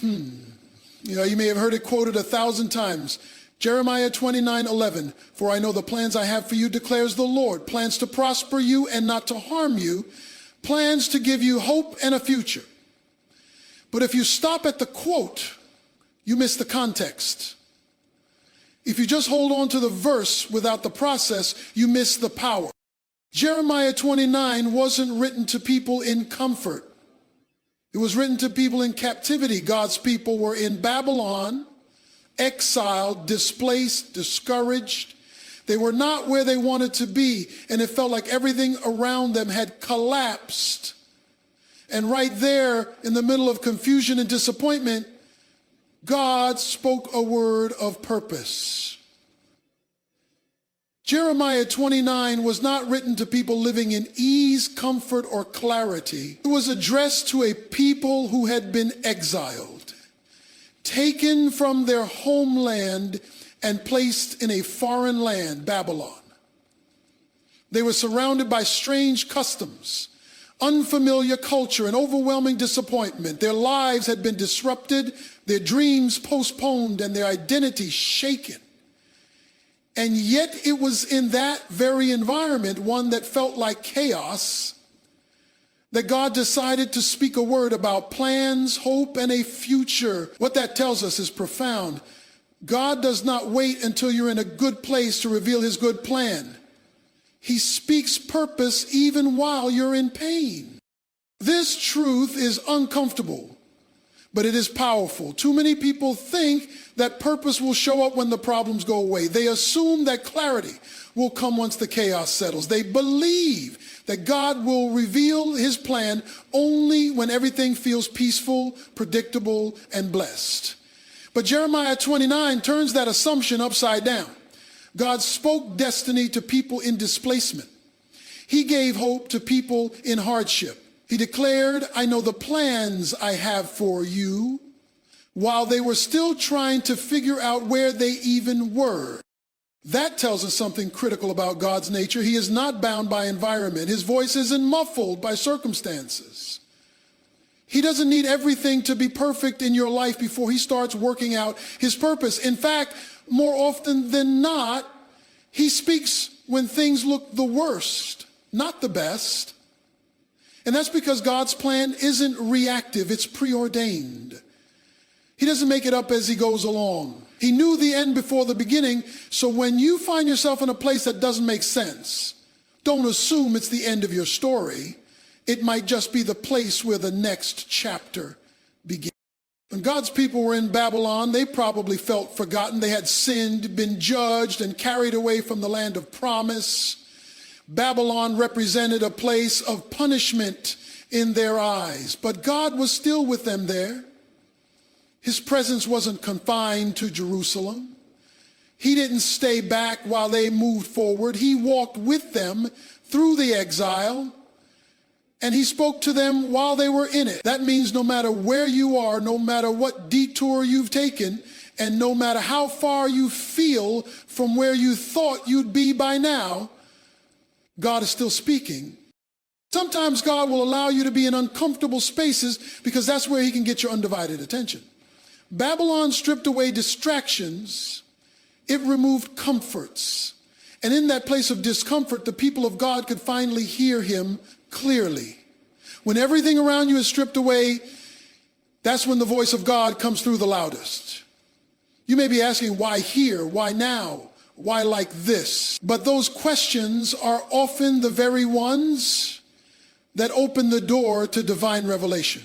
You may have heard it quoted 1,000 times. Jeremiah 29:11, for I know the plans I have for you, declares the Lord, plans to prosper you and not to harm you, plans to give you hope and a future. But if you stop at the quote, you miss the context. If you just hold on to the verse without the process, you miss the power. Jeremiah 29 wasn't written to people in comfort. It was written to people in captivity. God's people were in Babylon, exiled, displaced, discouraged. They were not where they wanted to be, and it felt like everything around them had collapsed. And right there, in the middle of confusion and disappointment, God spoke a word of purpose. Jeremiah 29 was not written to people living in ease, comfort, or clarity. It was addressed to a people who had been exiled, taken from their homeland and placed in a foreign land, Babylon. They were surrounded by strange customs, unfamiliar culture, and overwhelming disappointment. Their lives had been disrupted, their dreams postponed, and their identity shaken. And yet it was in that very environment, one that felt like chaos, that God decided to speak a word about plans, hope, and a future. What that tells us is profound. God does not wait until you're in a good place to reveal his good plan. He speaks purpose even while you're in pain. This truth is uncomfortable, but it is powerful. Too many people think that purpose will show up when the problems go away. They assume that clarity will come once the chaos settles. They believe that God will reveal his plan only when everything feels peaceful, predictable, and blessed. But Jeremiah 29 turns that assumption upside down. God spoke destiny to people in displacement. He gave hope to people in hardship. He declared, I know the plans I have for you, while they were still trying to figure out where they even were. That tells us something critical about God's nature. He is not bound by environment. His voice isn't muffled by circumstances. He doesn't need everything to be perfect in your life before he starts working out his purpose. In fact, more often than not, he speaks when things look the worst, not the best. And that's because God's plan isn't reactive, it's preordained. He doesn't make it up as he goes along. He knew the end before the beginning, so when you find yourself in a place that doesn't make sense, don't assume it's the end of your story. It might just be the place where the next chapter begins. When God's people were in Babylon, they probably felt forgotten. They had sinned, been judged, and carried away from the land of promise. Babylon represented a place of punishment in their eyes, but God was still with them there. His presence wasn't confined to Jerusalem. He didn't stay back while they moved forward. He walked with them through the exile, and he spoke to them while they were in it. That means no matter where you are, no matter what detour you've taken, and no matter how far you feel from where you thought you'd be by now, God is still speaking. Sometimes God will allow you to be in uncomfortable spaces because that's where he can get your undivided attention. Babylon stripped away distractions. It removed comforts. And in that place of discomfort, the people of God could finally hear him clearly. When everything around you is stripped away, that's when the voice of God comes through the loudest. You may be asking, why here? Why now? Why like this? But those questions are often the very ones that open the door to divine revelation.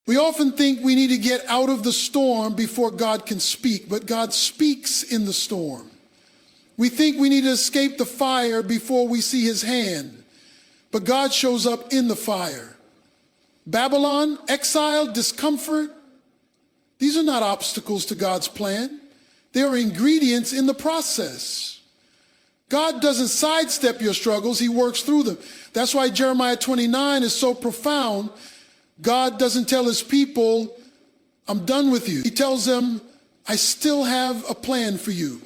We often think we need to get out of the storm before God can speak, but God speaks in the storm. We think we need to escape the fire before we see his hand, but God shows up in the fire. Babylon, exile, discomfort, these are not obstacles to God's plan. They are ingredients in the process. God doesn't sidestep your struggles, he works through them. That's why Jeremiah 29 is so profound. God doesn't tell his people, I'm done with you. He tells them, I still have a plan for you.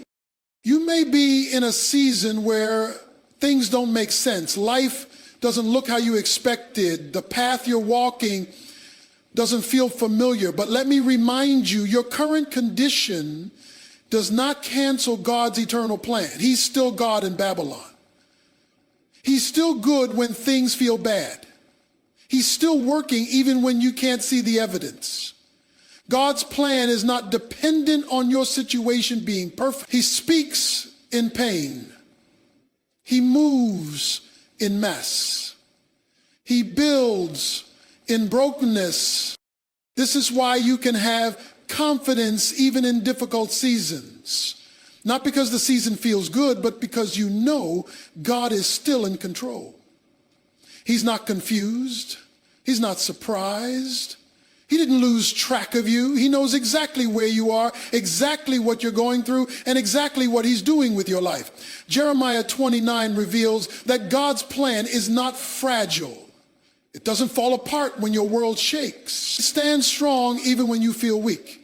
You may be in a season where things don't make sense. Life doesn't look how you expected. The path you're walking doesn't feel familiar, but let me remind you, your current condition does not cancel God's eternal plan. He's still God in Babylon. He's still good when things feel bad. He's still working even when you can't see the evidence. God's plan is not dependent on your situation being perfect. He speaks in pain. He moves in mess. He builds in brokenness. This is why you can have confidence even in difficult seasons. Not because the season feels good, but because you know God is still in control. He's not confused. He's not surprised. He didn't lose track of you. He knows exactly where you are, exactly what you're going through, and exactly what he's doing with your life. Jeremiah 29 reveals that God's plan is not fragile. It doesn't fall apart when your world shakes. It stands strong even when you feel weak.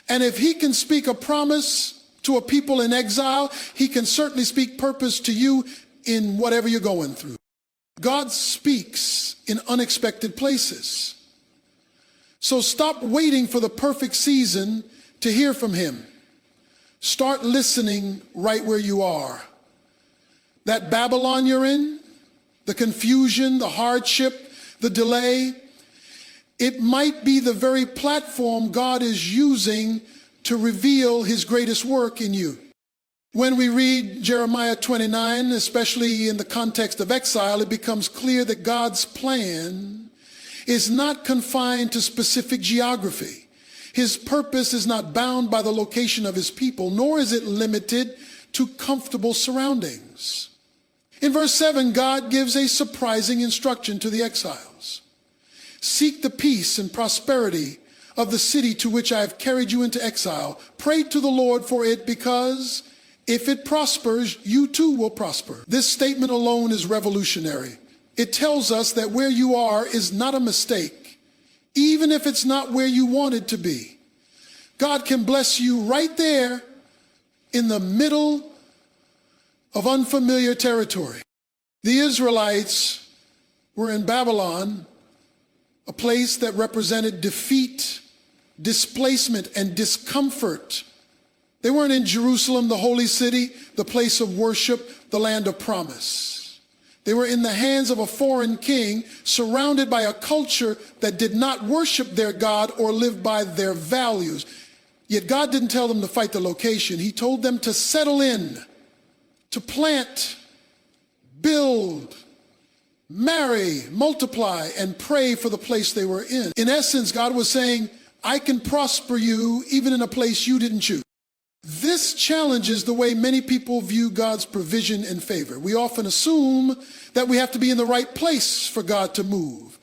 And if he can speak a promise to a people in exile, he can certainly speak purpose to you in whatever you're going through. God speaks in unexpected places. So stop waiting for the perfect season to hear from him. Start listening right where you are. That Babylon you're in, the confusion, the hardship, the delay, it might be the very platform God is using to reveal his greatest work in you. When we read Jeremiah 29, especially in the context of exile, it becomes clear that God's plan is not confined to specific geography. His purpose is not bound by the location of his people, nor is it limited to comfortable surroundings. In verse 7, God gives a surprising instruction to the exiles. Seek the peace and prosperity of the city to which I have carried you into exile. Pray to the Lord for it, because if it prospers, you too will prosper. This statement alone is revolutionary. It tells us that where you are is not a mistake, even if it's not where you wanted to be. God can bless you right there in the middle of unfamiliar territory. The Israelites were in Babylon, a place that represented defeat, displacement, and discomfort. They weren't in Jerusalem, the holy city, the place of worship, the land of promise. They were in the hands of a foreign king, surrounded by a culture that did not worship their God or live by their values. Yet God didn't tell them to fight the location. He told them to settle in, to plant, build, marry, multiply, and pray for the place they were in. In essence, God was saying, I can prosper you even in a place you didn't choose. This challenges the way many people view God's provision and favor. We often assume that we have to be in the right place for God to move.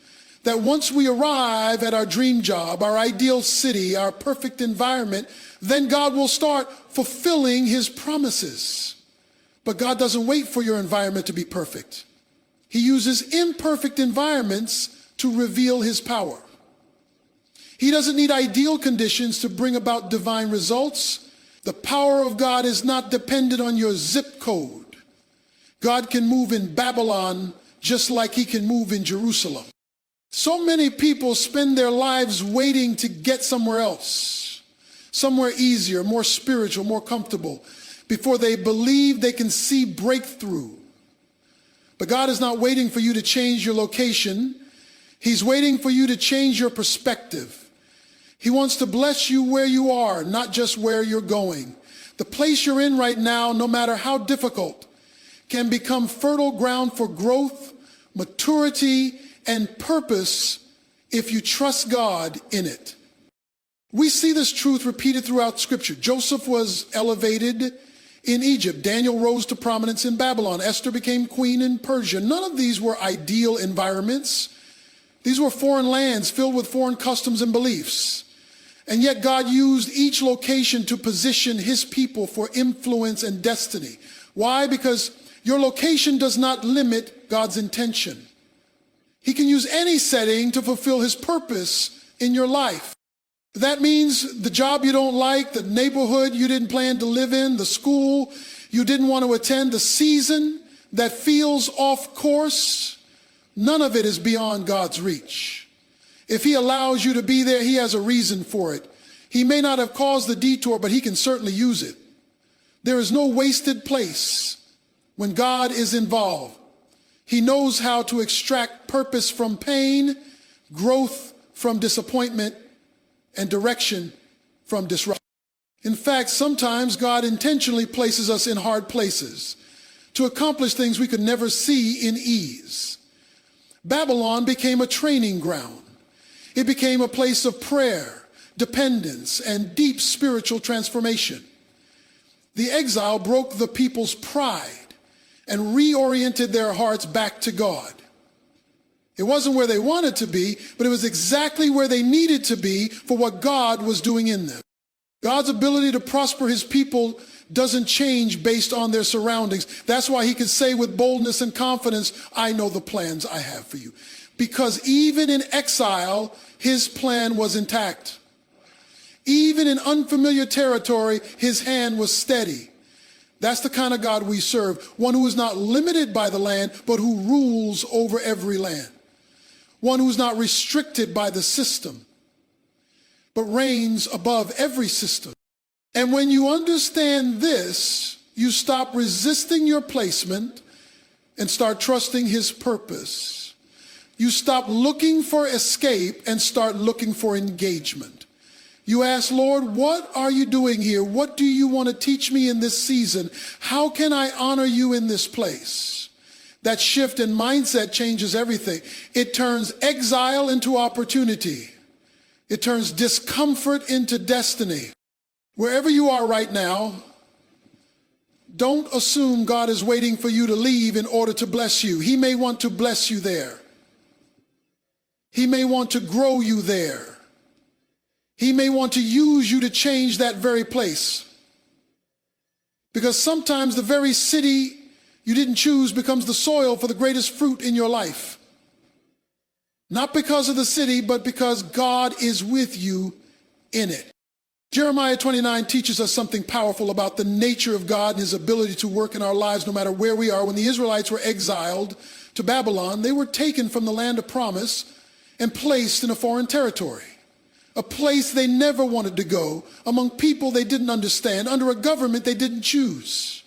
That once we arrive at our dream job, our ideal city, our perfect environment, then God will start fulfilling his promises. But God doesn't wait for your environment to be perfect. He uses imperfect environments to reveal his power. He doesn't need ideal conditions to bring about divine results. The power of God is not dependent on your zip code. God can move in Babylon just like he can move in Jerusalem. So many people spend their lives waiting to get somewhere else, somewhere easier, more spiritual, more comfortable, before they believe they can see breakthrough. But God is not waiting for you to change your location. He's waiting for you to change your perspective. He wants to bless you where you are, not just where you're going. The place you're in right now, no matter how difficult, can become fertile ground for growth, maturity, and purpose if you trust God in it. We see this truth repeated throughout Scripture. Joseph was elevated in Egypt. Daniel rose to prominence in Babylon. Esther became queen in Persia. None of these were ideal environments. These were foreign lands filled with foreign customs and beliefs. And yet God used each location to position his people for influence and destiny. Why? Because your location does not limit God's intention. He can use any setting to fulfill his purpose in your life. That means the job you don't like, the neighborhood you didn't plan to live in, the school you didn't want to attend, the season that feels off course, none of it is beyond God's reach. If he allows you to be there, he has a reason for it. He may not have caused the detour, but he can certainly use it. There is no wasted place when God is involved. He knows how to extract purpose from pain, growth from disappointment, and direction from disruption. In fact, sometimes God intentionally places us in hard places to accomplish things we could never see in ease. Babylon became a training ground. It became a place of prayer, dependence, and deep spiritual transformation. The exile broke the people's pride and reoriented their hearts back to God. It wasn't where they wanted to be, but it was exactly where they needed to be for what God was doing in them. God's ability to prosper his people doesn't change based on their surroundings. That's why he could say with boldness and confidence, I know the plans I have for you. Because even in exile, his plan was intact. Even in unfamiliar territory, his hand was steady. That's the kind of God we serve, one who is not limited by the land, but who rules over every land. One who's not restricted by the system, but reigns above every system. And when you understand this, you stop resisting your placement and start trusting his purpose. You stop looking for escape and start looking for engagement. You ask, Lord, what are you doing here? What do you want to teach me in this season? How can I honor you in this place? That shift in mindset changes everything. It turns exile into opportunity. It turns discomfort into destiny. Wherever you are right now, don't assume God is waiting for you to leave in order to bless you. He may want to bless you there. He may want to grow you there. He may want to use you to change that very place. Because sometimes the very city you didn't choose becomes the soil for the greatest fruit in your life. Not because of the city, but because God is with you in it. Jeremiah 29 teaches us something powerful about the nature of God and his ability to work in our lives no matter where we are. When the Israelites were exiled to Babylon, they were taken from the land of promise and placed in a foreign territory, a place they never wanted to go, among people they didn't understand, under a government they didn't choose.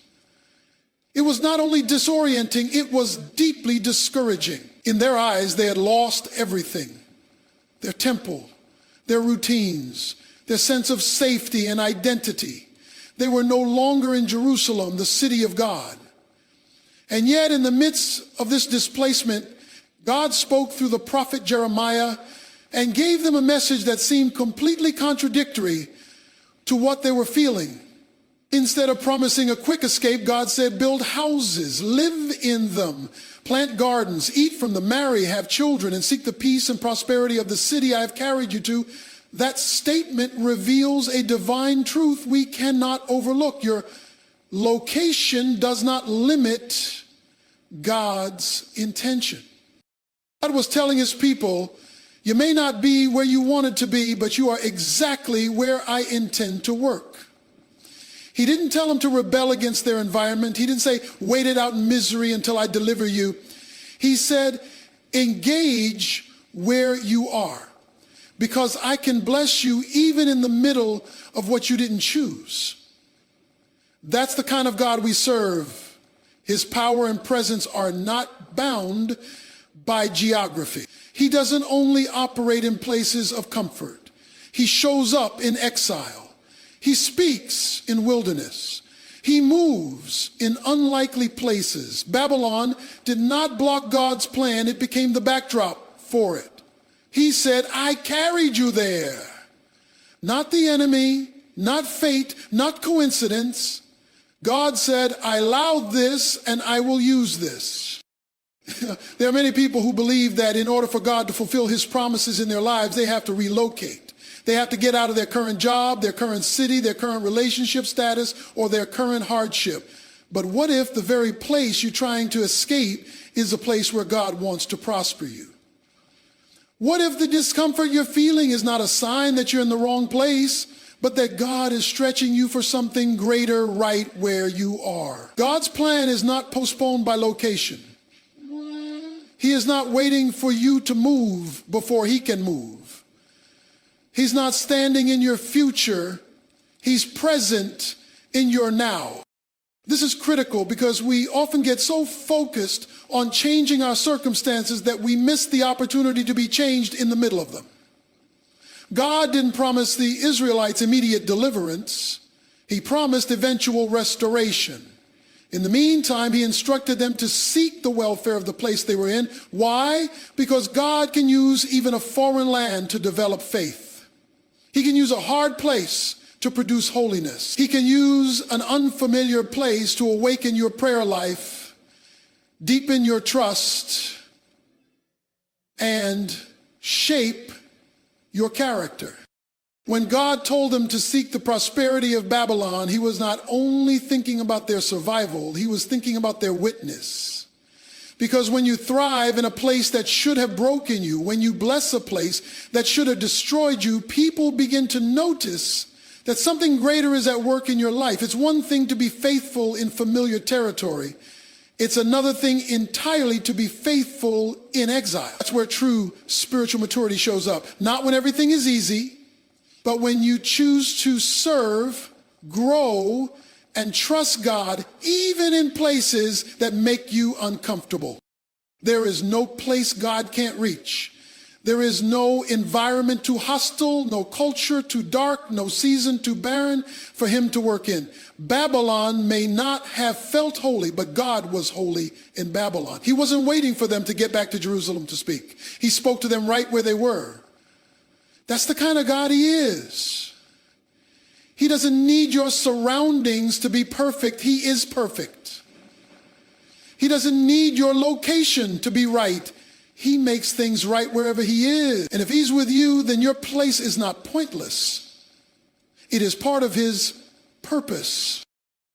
It was not only disorienting, it was deeply discouraging. In their eyes, they had lost everything: their temple, their routines, their sense of safety and identity. They were no longer in Jerusalem, the city of God. And yet, in the midst of this displacement, God spoke through the prophet Jeremiah and gave them a message that seemed completely contradictory to what they were feeling. Instead of promising a quick escape, God said, build houses, live in them, plant gardens, eat from them, marry, have children, and seek the peace and prosperity of the city I have carried you to. That statement reveals a divine truth we cannot overlook. Your location does not limit God's intention. God was telling his people, you may not be where you wanted to be, but you are exactly where I intend to work. He didn't tell them to rebel against their environment. He didn't say, wait it out in misery until I deliver you. He said, engage where you are, because I can bless you even in the middle of what you didn't choose. That's the kind of God we serve. His power and presence are not bound by geography. He doesn't only operate in places of comfort. He shows up in exile. He speaks in wilderness. He moves in unlikely places. Babylon did not block God's plan. It became the backdrop for it. He said, I carried you there. Not the enemy, not fate, not coincidence. God said, I allowed this and I will use this. There are many people who believe that in order for God to fulfill his promises in their lives, they have to relocate. They have to get out of their current job, their current city, their current relationship status, or their current hardship. But what if the very place you're trying to escape is the place where God wants to prosper you? What if the discomfort you're feeling is not a sign that you're in the wrong place, but that God is stretching you for something greater right where you are? God's plan is not postponed by location. He is not waiting for you to move before he can move. He's not standing in your future. He's present in your now. This is critical because we often get so focused on changing our circumstances that we miss the opportunity to be changed in the middle of them. God didn't promise the Israelites immediate deliverance. He promised eventual restoration. In the meantime, he instructed them to seek the welfare of the place they were in. Why? Because God can use even a foreign land to develop faith. He can use a hard place to produce holiness. He can use an unfamiliar place to awaken your prayer life, deepen your trust, and shape your character. When God told them to seek the prosperity of Babylon, he was not only thinking about their survival, he was thinking about their witness. Because when you thrive in a place that should have broken you, when you bless a place that should have destroyed you, people begin to notice that something greater is at work in your life. It's one thing to be faithful in familiar territory. It's another thing entirely to be faithful in exile. That's where true spiritual maturity shows up. Not when everything is easy, but when you choose to serve, grow, and trust God, even in places that make you uncomfortable. There is no place God can't reach. There is no environment too hostile, no culture too dark, no season too barren for him to work in. Babylon may not have felt holy, but God was holy in Babylon. He wasn't waiting for them to get back to Jerusalem to speak. He spoke to them right where they were. That's the kind of God he is. He doesn't need your surroundings to be perfect. He is perfect. He doesn't need your location to be right. He makes things right wherever he is. And if he's with you, then your place is not pointless. It is part of his purpose.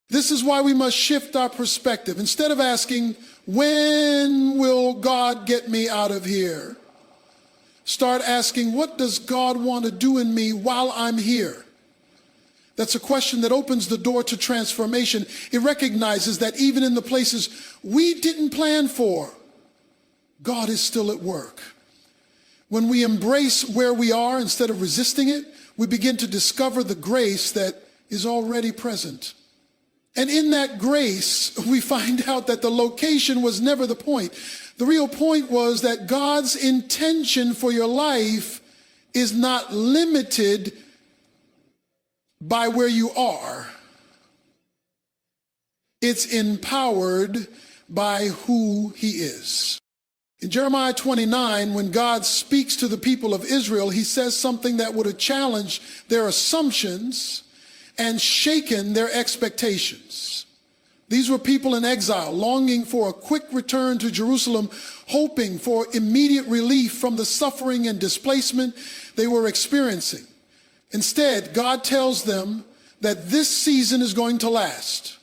This is why we must shift our perspective. Instead of asking, when will God get me out of here? Start asking, what does God want to do in me while I'm here? That's a question that opens the door to transformation. It recognizes that even in the places we didn't plan for, God is still at work. When we embrace where we are instead of resisting it, we begin to discover the grace that is already present. And in that grace, we find out that the location was never the point. The real point was that God's intention for your life is not limited by where you are. It's empowered by who he is. In Jeremiah 29, when God speaks to the people of Israel, he says something that would have challenged their assumptions and shaken their expectations. These were people in exile, longing for a quick return to Jerusalem, hoping for immediate relief from the suffering and displacement they were experiencing. Instead, God tells them that this season is going to last.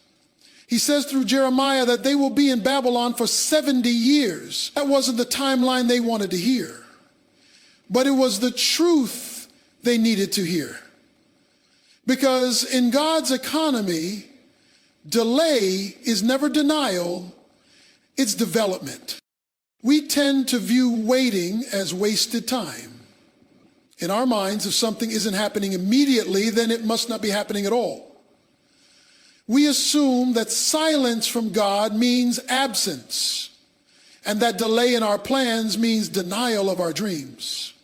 He says through Jeremiah that they will be in Babylon for 70 years. That wasn't the timeline they wanted to hear, but it was the truth they needed to hear. Because in God's economy, delay is never denial, it's development. We tend to view waiting as wasted time. In our minds, if something isn't happening immediately, then it must not be happening at all. We assume that silence from God means absence, and that delay in our plans means denial of our dreams.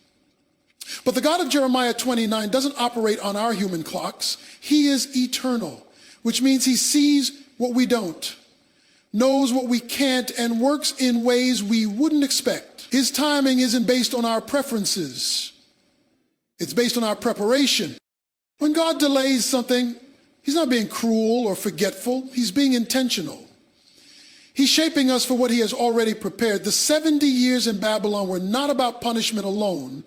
But the God of Jeremiah 29 doesn't operate on our human clocks. He is eternal, which means he sees what we don't, knows what we can't, and works in ways we wouldn't expect. His timing isn't based on our preferences. It's based on our preparation. When God delays something, he's not being cruel or forgetful. He's being intentional. He's shaping us for what he has already prepared. The 70 years in Babylon were not about punishment alone.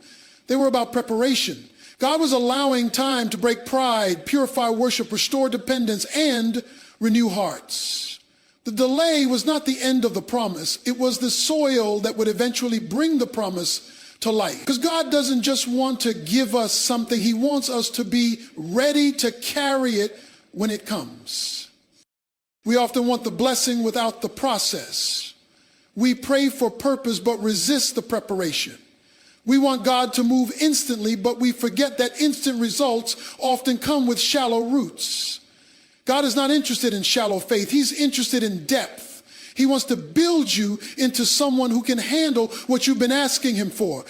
They were about preparation. God was allowing time to break pride, purify worship, restore dependence, and renew hearts. The delay was not the end of the promise. It was the soil that would eventually bring the promise to life. Because God doesn't just want to give us something. He wants us to be ready to carry it when it comes. We often want the blessing without the process. We pray for purpose but resist the preparation. We want God to move instantly, but we forget that instant results often come with shallow roots. God is not interested in shallow faith. He's interested in depth. He wants to build you into someone who can handle what you've been asking him for.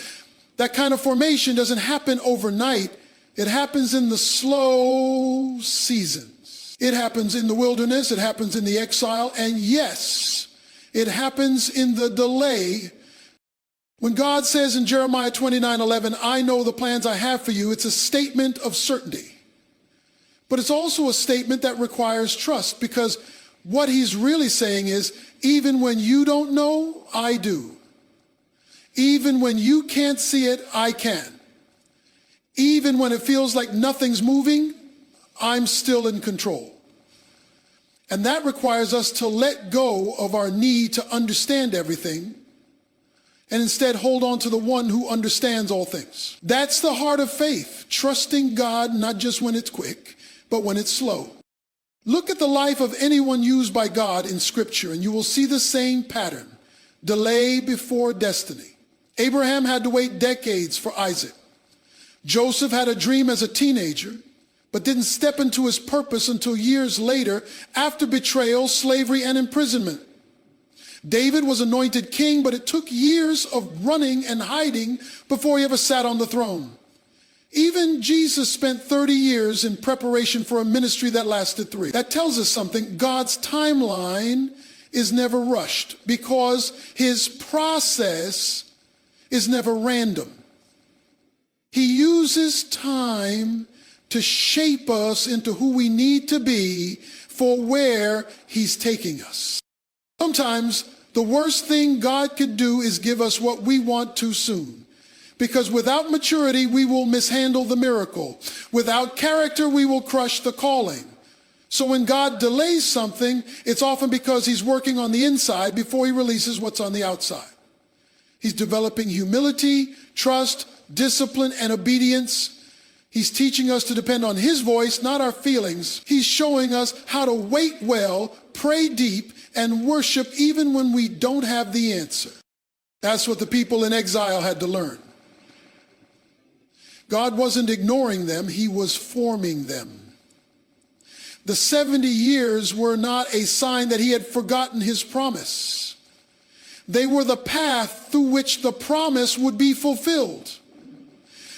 That kind of formation doesn't happen overnight. It happens in the slow seasons. It happens in the wilderness. It happens in the exile. And yes, it happens in the delay. When God says in Jeremiah 29:11, I know the plans I have for you, it's a statement of certainty. But it's also a statement that requires trust, because what he's really saying is, even when you don't know, I do. Even when you can't see it, I can. Even when it feels like nothing's moving, I'm still in control. And that requires us to let go of our need to understand everything and instead hold on to the one who understands all things. That's the heart of faith, trusting God not just when it's quick, but when it's slow. Look at the life of anyone used by God in Scripture, and you will see the same pattern: delay before destiny. Abraham had to wait decades for Isaac. Joseph had a dream as a teenager, but didn't step into his purpose until years later, after betrayal, slavery, and imprisonment. David was anointed king, but it took years of running and hiding before he ever sat on the throne. Even Jesus spent 30 years in preparation for a ministry that lasted 3. That tells us something. God's timeline is never rushed because his process is never random. He uses time to shape us into who we need to be for where he's taking us. Sometimes the worst thing God could do is give us what we want too soon. Because without maturity, we will mishandle the miracle. Without character, we will crush the calling. So when God delays something, it's often because he's working on the inside before he releases what's on the outside. He's developing humility, trust, discipline, and obedience. He's teaching us to depend on his voice, not our feelings. He's showing us how to wait well, pray deep, and worship even when we don't have the answer. That's what the people in exile had to learn. God wasn't ignoring them, he was forming them. The 70 years were not a sign that he had forgotten his promise. They were the path through which the promise would be fulfilled.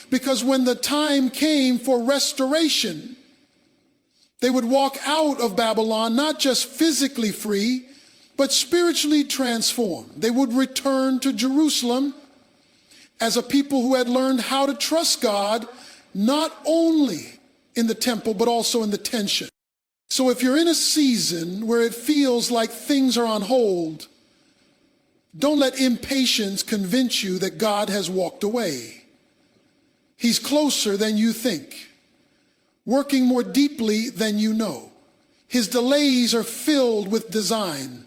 Because when the time came for restoration, they would walk out of Babylon not just physically free, but spiritually transformed. They would return to Jerusalem as a people who had learned how to trust God, not only in the temple, but also in the tension. So if you're in a season where it feels like things are on hold, don't let impatience convince you that God has walked away. He's closer than you think, working more deeply than you know. His delays are filled with design.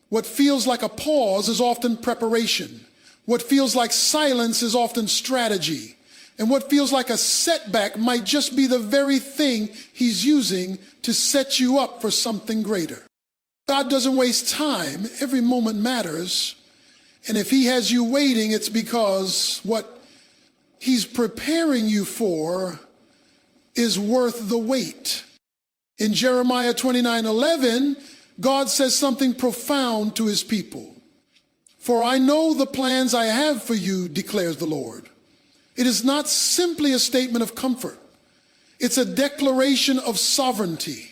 What feels like a pause is often preparation. What feels like silence is often strategy. And what feels like a setback might just be the very thing he's using to set you up for something greater. God doesn't waste time. Every moment matters. And if he has you waiting, it's because what he's preparing you for is worth the wait. In Jeremiah 29:11, God says something profound to his people. For I know the plans I have for you, declares the Lord. It is not simply a statement of comfort. It's a declaration of sovereignty.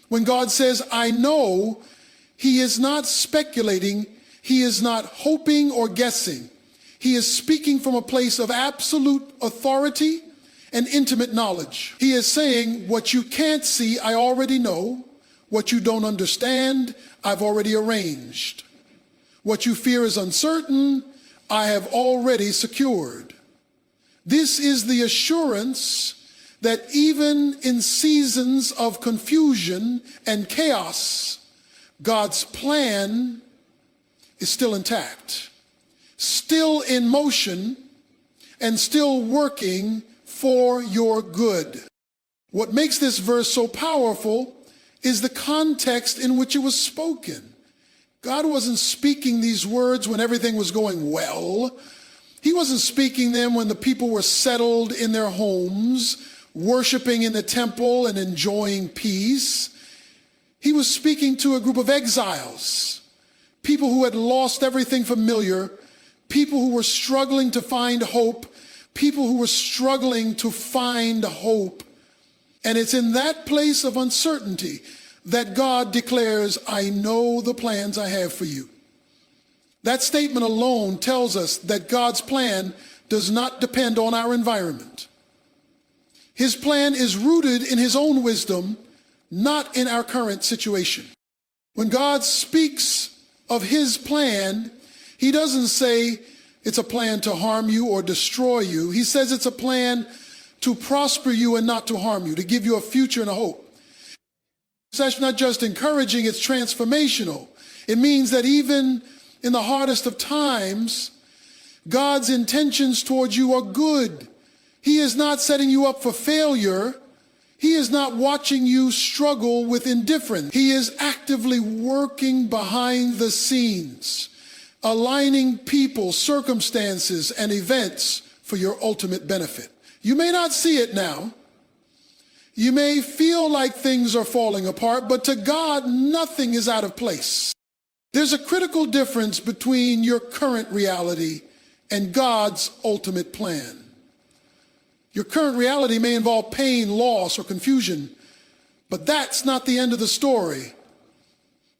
When God says, I know, he is not speculating. He is not hoping or guessing. He is speaking from a place of absolute authority and intimate knowledge. He is saying, what you can't see, I already know. What you don't understand, I've already arranged. What you fear is uncertain, I have already secured. This is the assurance that even in seasons of confusion and chaos, God's plan is still intact, still in motion, and still working for your good. What makes this verse so powerful is the context in which it was spoken. God wasn't speaking these words when everything was going well. He wasn't speaking them when the people were settled in their homes, worshiping in the temple and enjoying peace. He was speaking to a group of exiles, people who had lost everything familiar, people who were struggling to find hope, people who were struggling to find hope. And it's in that place of uncertainty that God declares, I know the plans I have for you. That statement alone tells us that God's plan does not depend on our environment. His plan is rooted in his own wisdom, not in our current situation. When God speaks of his plan, he doesn't say it's a plan to harm you or destroy you. He says it's a plan to prosper you and not to harm you, to give you a future and a hope. It's not just encouraging, it's transformational. It means that even in the hardest of times, God's intentions towards you are good. He is not setting you up for failure. He is not watching you struggle with indifference. He is actively working behind the scenes, aligning people, circumstances, and events for your ultimate benefit. You may not see it now. You may feel like things are falling apart, but to God, nothing is out of place. There's a critical difference between your current reality and God's ultimate plan. Your current reality may involve pain, loss, or confusion, but that's not the end of the story.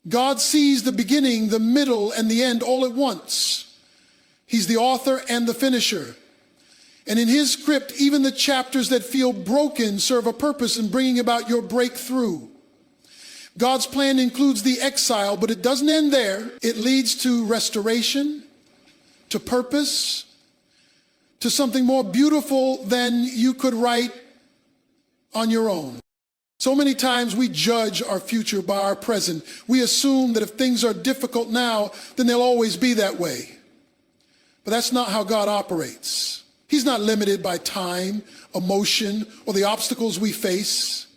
God sees the beginning, the middle, and the end all at once. He's the author and the finisher. And in his script, even the chapters that feel broken serve a purpose in bringing about your breakthrough. God's plan includes the exile, but it doesn't end there. It leads to restoration, to purpose, to something more beautiful than you could write on your own. So many times we judge our future by our present. We assume that if things are difficult now, then they'll always be that way. But that's not how God operates. He's not limited by time, emotion, or the obstacles we face.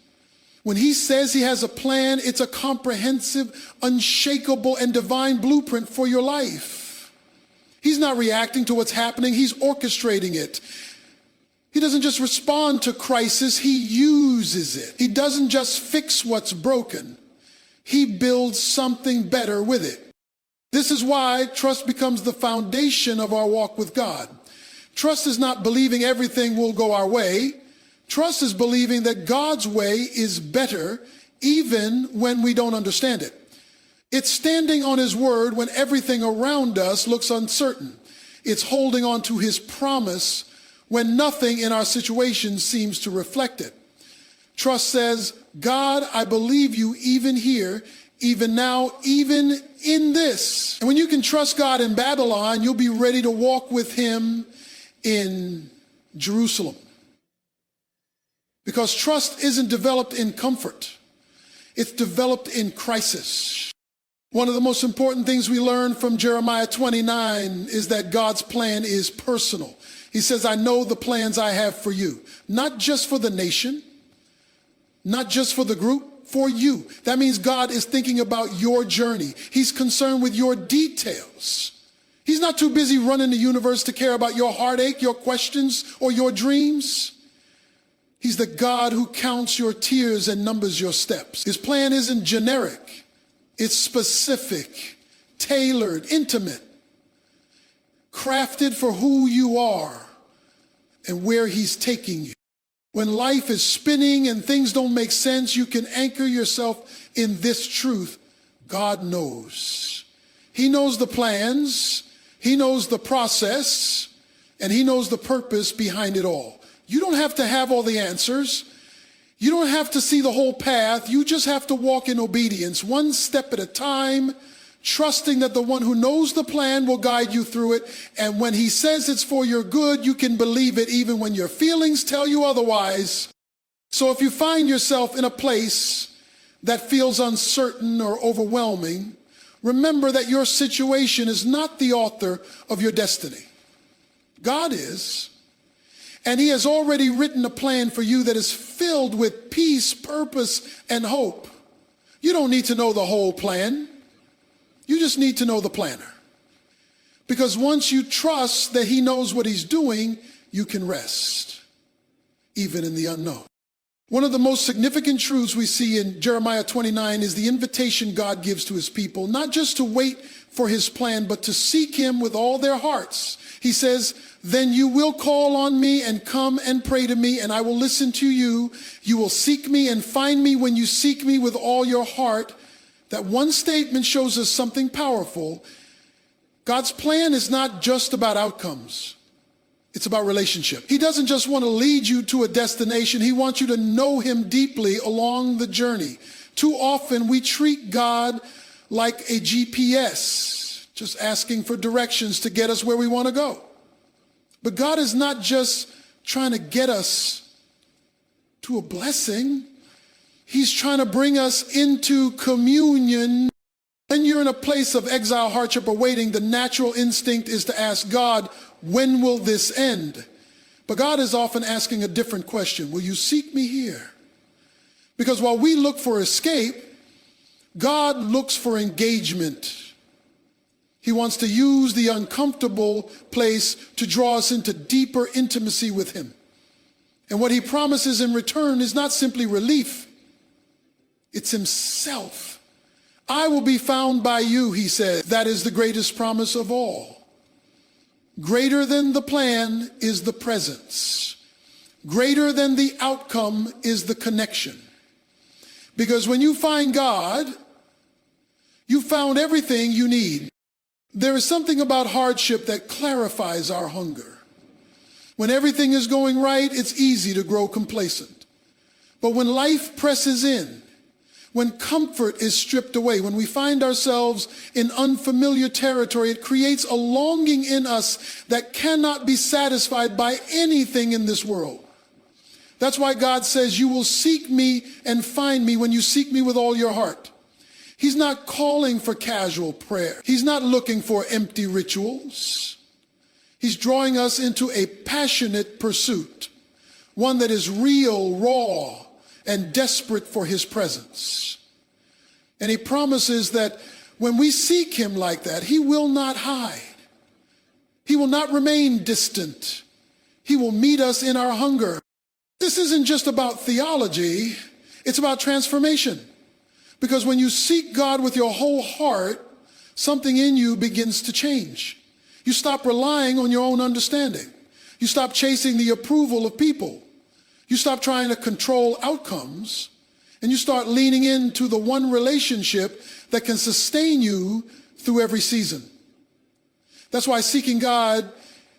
When he says he has a plan, it's a comprehensive, unshakable, and divine blueprint for your life. He's not reacting to what's happening, he's orchestrating it. He doesn't just respond to crisis, he uses it. He doesn't just fix what's broken, he builds something better with it. This is why trust becomes the foundation of our walk with God. Trust is not believing everything will go our way. Trust is believing that God's way is better even when we don't understand it. It's standing on his word when everything around us looks uncertain. It's holding on to his promise when nothing in our situation seems to reflect it. Trust says, God, I believe you even here, even now, even in this. And when you can trust God in Babylon, you'll be ready to walk with him in Jerusalem. Because trust isn't developed in comfort. It's developed in crisis. One of the most important things we learn from Jeremiah 29 is that God's plan is personal. He says, I know the plans I have for you, not just for the nation, not just for the group, for you. That means God is thinking about your journey. He's concerned with your details. He's not too busy running the universe to care about your heartache, your questions, or your dreams. He's the God who counts your tears and numbers your steps. His plan isn't generic. It's specific, tailored, intimate, crafted for who you are and where he's taking you. When life is spinning and things don't make sense, you can anchor yourself in this truth. God knows. He knows the plans, he knows the process, and he knows the purpose behind it all. You don't have to have all the answers. You don't have to see the whole path. You just have to walk in obedience, one step at a time, trusting that the one who knows the plan will guide you through it. And when he says it's for your good, you can believe it even when your feelings tell you otherwise. So if you find yourself in a place that feels uncertain or overwhelming, remember that your situation is not the author of your destiny. God is. And he has already written a plan for you that is filled with peace, purpose, and hope. You don't need to know the whole plan. You just need to know the planner. Because once you trust that he knows what he's doing, you can rest, even in the unknown. One of the most significant truths we see in Jeremiah 29 is the invitation God gives to his people, not just to wait for his plan, but to seek him with all their hearts. He says, then you will call on me and come and pray to me, and I will listen to you. You will seek me and find me when you seek me with all your heart. That one statement shows us something powerful. God's plan is not just about outcomes. It's about relationship. He doesn't just want to lead you to a destination. He wants you to know him deeply along the journey. Too often we treat God like a GPS, just asking for directions to get us where we want to go. But God is not just trying to get us to a blessing. He's trying to bring us into communion. When you're in a place of exile, hardship, or waiting, the natural instinct is to ask God, when will this end? But God is often asking a different question. Will you seek me here? Because while we look for escape, God looks for engagement. He wants to use the uncomfortable place to draw us into deeper intimacy with him. And what he promises in return is not simply relief. It's himself. I will be found by you, he said. That is the greatest promise of all. Greater than the plan is the presence. Greater than the outcome is the connection. Because when you find God, you found everything you need. There is something about hardship that clarifies our hunger. When everything is going right, it's easy to grow complacent. But when life presses in, when comfort is stripped away, when we find ourselves in unfamiliar territory, it creates a longing in us that cannot be satisfied by anything in this world. That's why God says, you will seek me and find me when you seek me with all your heart. He's not calling for casual prayer. He's not looking for empty rituals. He's drawing us into a passionate pursuit, one that is real, raw, and desperate for his presence. And he promises that when we seek him like that, he will not hide. He will not remain distant. He will meet us in our hunger. This isn't just about theology, it's about transformation. Because when you seek God with your whole heart, something in you begins to change. You stop relying on your own understanding. You stop chasing the approval of people. You stop trying to control outcomes, and you start leaning into the one relationship that can sustain you through every season. That's why seeking God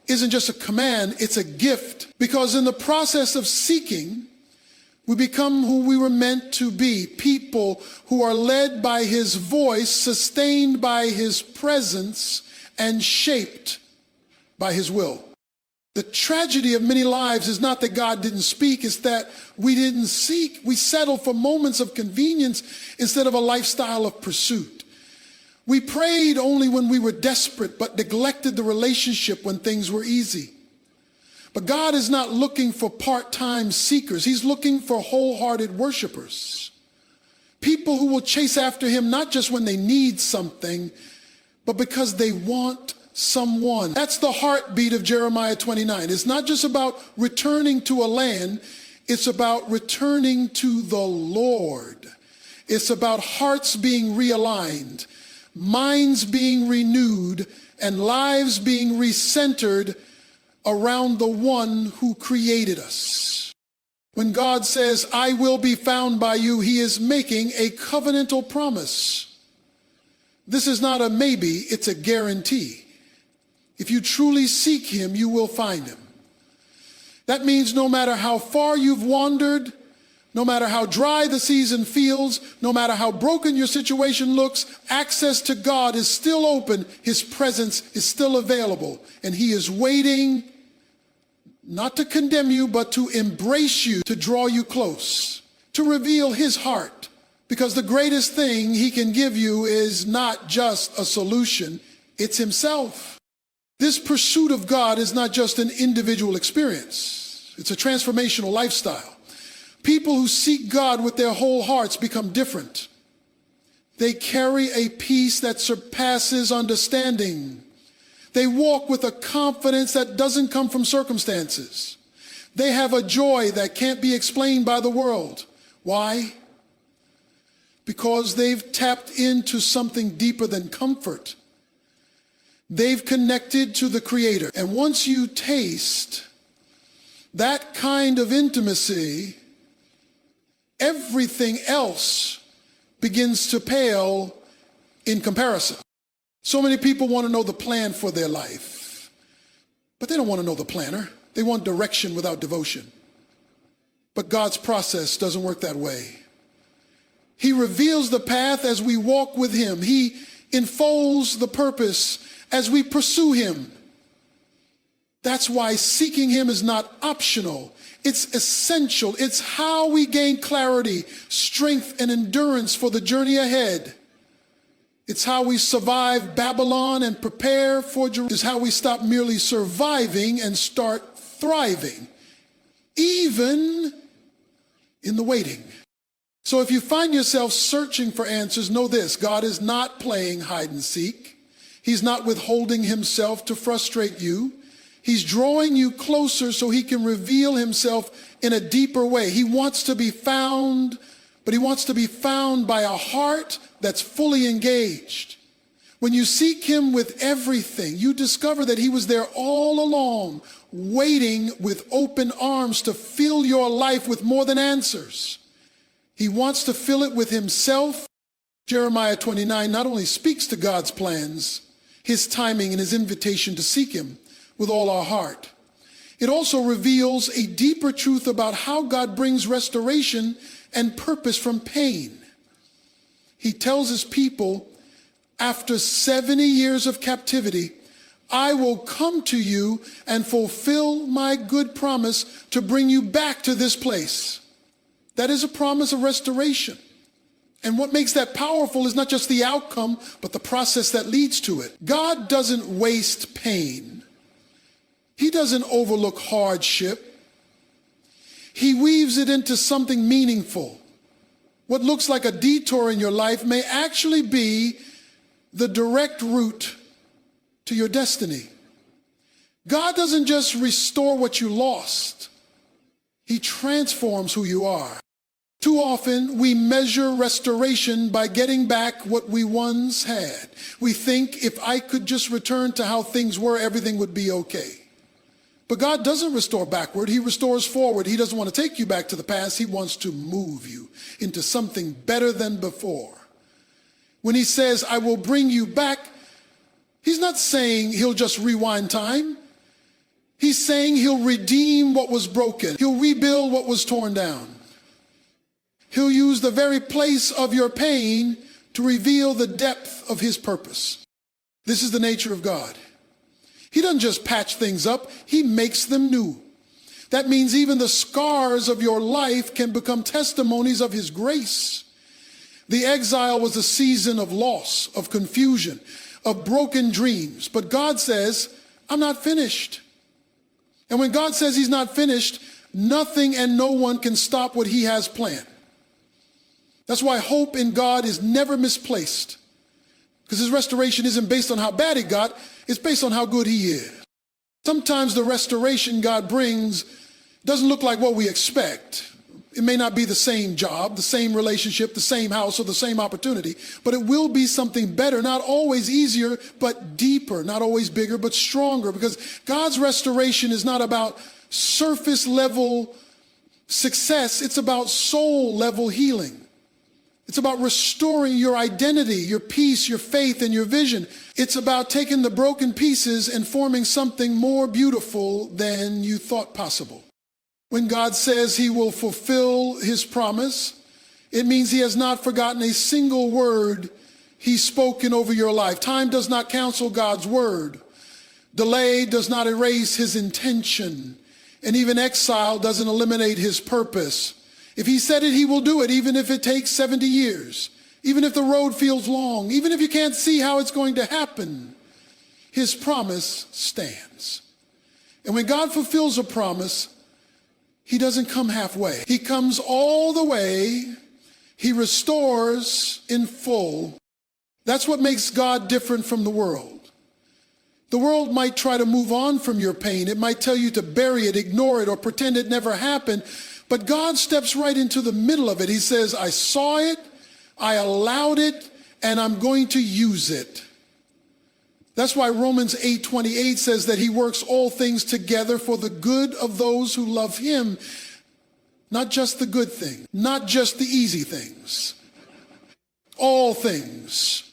isn't just a command, it's a gift. Because in the process of seeking, we become who we were meant to be, people who are led by his voice, sustained by his presence, and shaped by his will. The tragedy of many lives is not that God didn't speak, it's that we didn't seek. We settled for moments of convenience instead of a lifestyle of pursuit. We prayed only when we were desperate, but neglected the relationship when things were easy. But God is not looking for part-time seekers. He's looking for wholehearted worshipers. People who will chase after him not just when they need something, but because they want someone. That's the heartbeat of Jeremiah 29. It's not just about returning to a land, it's about returning to the Lord. It's about hearts being realigned, minds being renewed, and lives being recentered around the one who created us. When God says, I will be found by you, he is making a covenantal promise. This is not a maybe, it's a guarantee. If you truly seek him, you will find him. That means no matter how far you've wandered, no matter how dry the season feels, no matter how broken your situation looks, access to God is still open. His presence is still available. And he is waiting not to condemn you, but to embrace you, to draw you close, to reveal his heart. Because the greatest thing he can give you is not just a solution, it's himself. This pursuit of God is not just an individual experience. It's a transformational lifestyle. People who seek God with their whole hearts become different. They carry a peace that surpasses understanding. They walk with a confidence that doesn't come from circumstances. They have a joy that can't be explained by the world. Why? Because they've tapped into something deeper than comfort. They've connected to the Creator. And once you taste that kind of intimacy, everything else begins to pale in comparison. So many people want to know the plan for their life, but they don't want to know the planner. They want direction without devotion. But God's process doesn't work that way. He reveals the path as we walk with Him. He unfolds the purpose as we pursue Him. That's why seeking Him is not optional. It's essential. It's how we gain clarity, strength, and endurance for the journey ahead. It's how we survive Babylon and prepare for Jerusalem. It's how we stop merely surviving and start thriving, even in the waiting. So if you find yourself searching for answers, know this: God is not playing hide and seek. He's not withholding Himself to frustrate you. He's drawing you closer so He can reveal Himself in a deeper way. He wants to be found, but He wants to be found by a heart that's fully engaged. When you seek Him with everything, you discover that He was there all along, waiting with open arms to fill your life with more than answers. He wants to fill it with Himself. Jeremiah 29 not only speaks to God's plans, His timing, and His invitation to seek Him with all our heart. It also reveals a deeper truth about how God brings restoration and purpose from pain. He tells His people, after 70 years of captivity, I will come to you and fulfill my good promise to bring you back to this place. That is a promise of restoration. And what makes that powerful is not just the outcome, but the process that leads to it. God doesn't waste pain. He doesn't overlook hardship. He weaves it into something meaningful. What looks like a detour in your life may actually be the direct route to your destiny. God doesn't just restore what you lost. He transforms who you are. Too often, we measure restoration by getting back what we once had. We think if I could just return to how things were, everything would be okay. But God doesn't restore backward. He restores forward. He doesn't want to take you back to the past. He wants to move you into something better than before. When He says, I will bring you back, He's not saying He'll just rewind time. He's saying He'll redeem what was broken. He'll rebuild what was torn down. He'll use the very place of your pain to reveal the depth of His purpose. This is the nature of God. He doesn't just patch things up, He makes them new. That means even the scars of your life can become testimonies of His grace. The exile was a season of loss, of confusion, of broken dreams. But God says, I'm not finished. And when God says He's not finished, nothing and no one can stop what He has planned. That's why hope in God is never misplaced. Because His restoration isn't based on how bad it got, it's based on how good He is. Sometimes the restoration God brings doesn't look like what we expect. It may not be the same job, the same relationship, the same house, or the same opportunity, but it will be something better, not always easier, but deeper, not always bigger, but stronger, because God's restoration is not about surface level success, it's about soul level healing. It's about restoring your identity, your peace, your faith, and your vision. It's about taking the broken pieces and forming something more beautiful than you thought possible. When God says He will fulfill His promise, it means He has not forgotten a single word He's spoken over your life. Time does not cancel God's word. Delay does not erase His intention. And even exile doesn't eliminate His purpose. If He said it, He will do it, even if it takes 70 years, even if the road feels long, even if you can't see how it's going to happen. His promise stands. And when God fulfills a promise, He doesn't come halfway. He comes all the way, He restores in full. That's what makes God different from the world. The world might try to move on from your pain. It might tell you to bury it, ignore it, or pretend it never happened. But God steps right into the middle of it. He says, I saw it, I allowed it, and I'm going to use it. That's why Romans 8:28 says that he works all things together for the good of those who love him. Not just the good thing, not just the easy things. All things.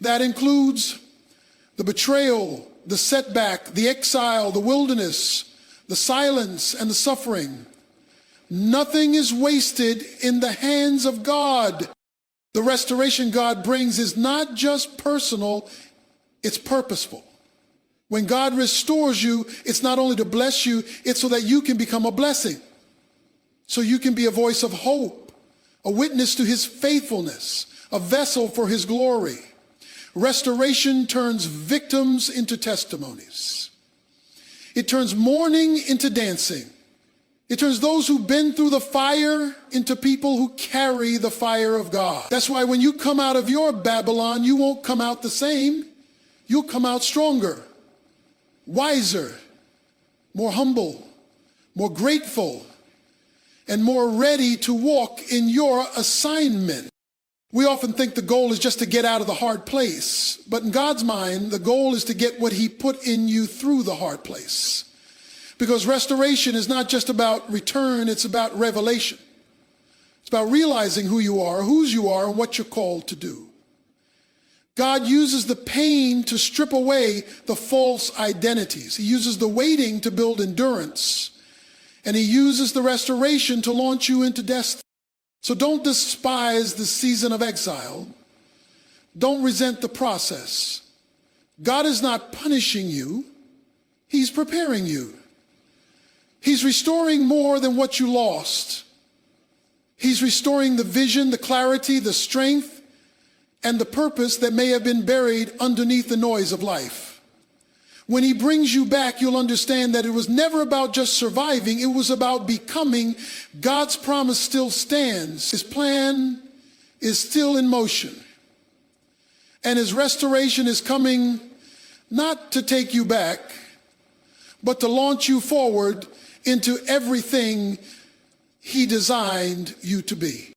That includes the betrayal, the setback, the exile, the wilderness, the silence, and the suffering. Nothing is wasted in the hands of God. The restoration God brings is not just personal, it's purposeful. When God restores you, it's not only to bless you, it's so that you can become a blessing. So you can be a voice of hope, a witness to his faithfulness, a vessel for his glory. Restoration turns victims into testimonies. It turns mourning into dancing. It turns those who've been through the fire into people who carry the fire of God. That's why when you come out of your Babylon, you won't come out the same. You'll come out stronger, wiser, more humble, more grateful, and more ready to walk in your assignment. We often think the goal is just to get out of the hard place, but in God's mind, the goal is to get what he put in you through the hard place. Because restoration is not just about return, it's about revelation. It's about realizing who you are, whose you are, and what you're called to do. God uses the pain to strip away the false identities. He uses the waiting to build endurance. And he uses the restoration to launch you into destiny. So don't despise the season of exile. Don't resent the process. God is not punishing you. He's preparing you. He's restoring more than what you lost. He's restoring the vision, the clarity, the strength, and the purpose that may have been buried underneath the noise of life. When he brings you back, you'll understand that it was never about just surviving. It was about becoming. God's promise still stands. His plan is still in motion. And his restoration is coming not to take you back, but to launch you forward into everything he designed you to be.